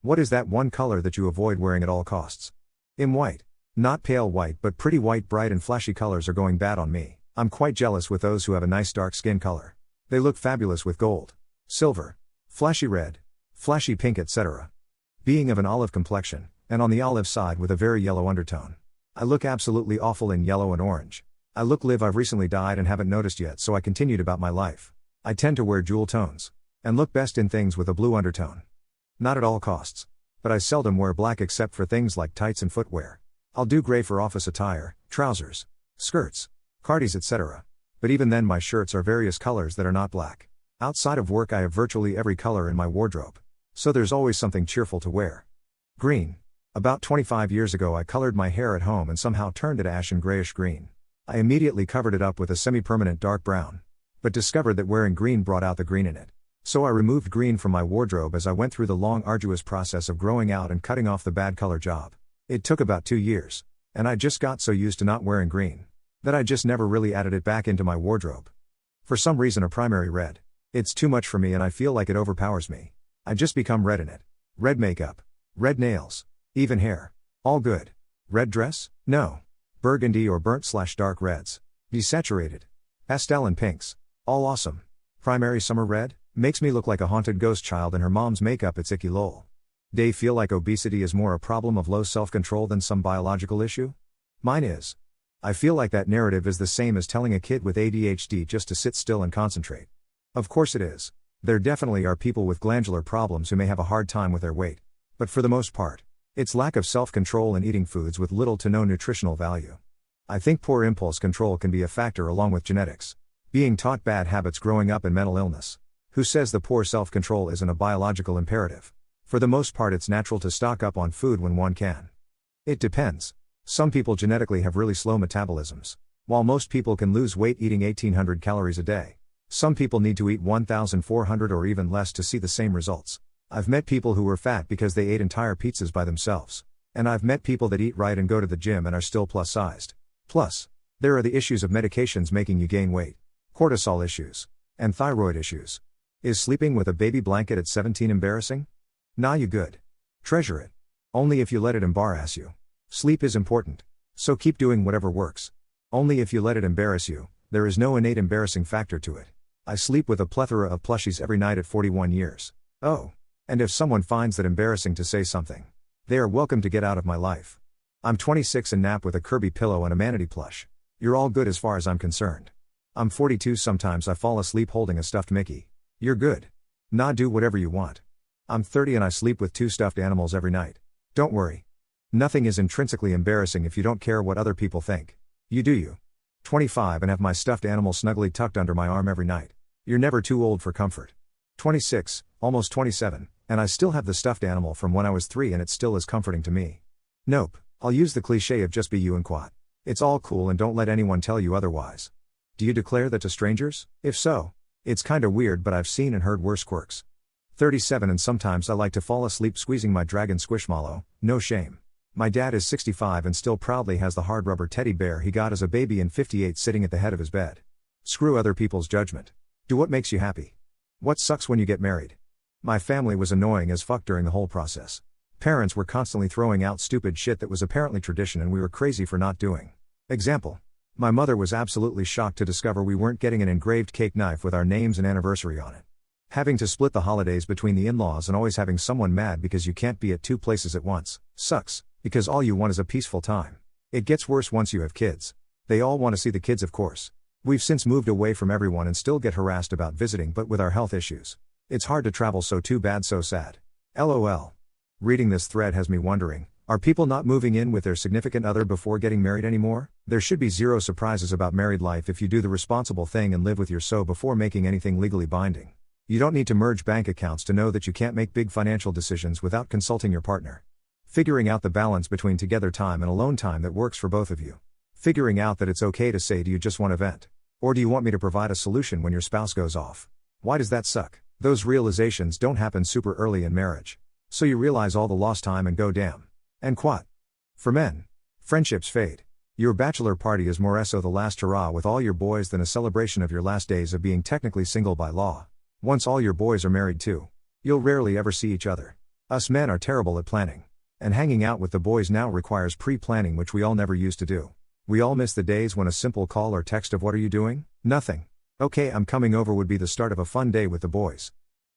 What is that one color that you avoid wearing at all costs? I'm white. Not pale white, but pretty white. Bright and flashy colors are going bad on me. I'm quite jealous with those who have a nice dark skin color. They look fabulous with gold, silver, flashy red, flashy pink, etc. Being of an olive complexion, and on the olive side with a very yellow undertone. I look absolutely awful in yellow and orange. I look live. I've recently died and haven't noticed yet, so I continued about my life. I tend to wear jewel tones, and look best in things with a blue undertone. Not at all costs. But I seldom wear black except for things like tights and footwear. I'll do gray for office attire, trousers, skirts, cardies, etc. But even then my shirts are various colors that are not black. Outside of work I have virtually every color in my wardrobe. So there's always something cheerful to wear. Green. About 25 years ago I colored my hair at home and somehow turned it ash and grayish green. I immediately covered it up with a semi-permanent dark brown. But discovered that wearing green brought out the green in it. So I removed green from my wardrobe as I went through the long arduous process of growing out and cutting off the bad color job. It took about 2 years. And I just got so used to not wearing green that I just never really added it back into my wardrobe. For some reason a primary red. It's too much for me and I feel like it overpowers me. I just become red in it. Red makeup. Red nails. Even hair. All good. Red dress? No. Burgundy or burnt/dark reds. Desaturated. Pastel and pinks. All awesome. Primary summer red? Makes me look like a haunted ghost child in her mom's makeup. It's icky lol. They feel like obesity is more a problem of low self-control than some biological issue? Mine is. I feel like that narrative is the same as telling a kid with ADHD just to sit still and concentrate. Of course it is. There definitely are people with glandular problems who may have a hard time with their weight. But for the most part, it's lack of self-control and eating foods with little to no nutritional value. I think poor impulse control can be a factor along with genetics. Being taught bad habits growing up and mental illness. Who says the poor self-control isn't a biological imperative? For the most part it's natural to stock up on food when one can. It depends. Some people genetically have really slow metabolisms. While most people can lose weight eating 1800 calories a day, some people need to eat 1400 or even less to see the same results. I've met people who were fat because they ate entire pizzas by themselves. And I've met people that eat right and go to the gym and are still plus-sized. Plus, there are the issues of medications making you gain weight, cortisol issues, and thyroid issues. Is sleeping with a baby blanket at 17 embarrassing? Nah, you good. Treasure it. Only if you let it embarrass you. Sleep is important. So keep doing whatever works. Only if you let it embarrass you, there is no innate embarrassing factor to it. I sleep with a plethora of plushies every night at 41 years. Oh. And if someone finds that embarrassing to say something, they are welcome to get out of my life. I'm 26 and nap with a Kirby pillow and a manatee plush. You're all good as far as I'm concerned. I'm 42, sometimes I fall asleep holding a stuffed Mickey. You're good. Nah, do whatever you want. I'm 30 and I sleep with 2 stuffed animals every night. Don't worry. Nothing is intrinsically embarrassing if you don't care what other people think. You do you. 25 and have my stuffed animal snugly tucked under my arm every night. You're never too old for comfort. 26, almost 27, and I still have the stuffed animal from when I was 3 and it still is comforting to me. Nope, I'll use the cliche of just be you and quat. It's all cool and don't let anyone tell you otherwise. Do you declare that to strangers? If so, it's kinda weird, but I've seen and heard worse quirks. 37 and sometimes I like to fall asleep squeezing my dragon squishmallow, no shame. My dad is 65 and still proudly has the hard rubber teddy bear he got as a baby in 58 sitting at the head of his bed. Screw other people's judgment. Do what makes you happy. What sucks when you get married? My family was annoying as fuck during the whole process. Parents were constantly throwing out stupid shit that was apparently tradition and we were crazy for not doing. Example. My mother was absolutely shocked to discover we weren't getting an engraved cake knife with our names and anniversary on it. Having to split the holidays between the in-laws and always having someone mad because you can't be at 2 places at once, sucks, because all you want is a peaceful time. It gets worse once you have kids. They all want to see the kids, of course. We've since moved away from everyone and still get harassed about visiting, but with our health issues, it's hard to travel, so too bad, so sad. LOL. Reading this thread has me wondering, are people not moving in with their significant other before getting married anymore? There should be zero surprises about married life if you do the responsible thing and live with your so before making anything legally binding. You don't need to merge bank accounts to know that you can't make big financial decisions without consulting your partner. Figuring out the balance between together time and alone time that works for both of you. Figuring out that it's okay to say, do you just want to vent? Or do you want me to provide a solution when your spouse goes off? Why does that suck? Those realizations don't happen super early in marriage. So you realize all the lost time and go damn. And quat. For men, friendships fade. Your bachelor party is more so the last hurrah with all your boys than a celebration of your last days of being technically single by law. Once all your boys are married too, you'll rarely ever see each other. Us men are terrible at planning. And hanging out with the boys now requires pre-planning, which we all never used to do. We all miss the days when a simple call or text of "what are you doing? Nothing. Okay, I'm coming over" would be the start of a fun day with the boys.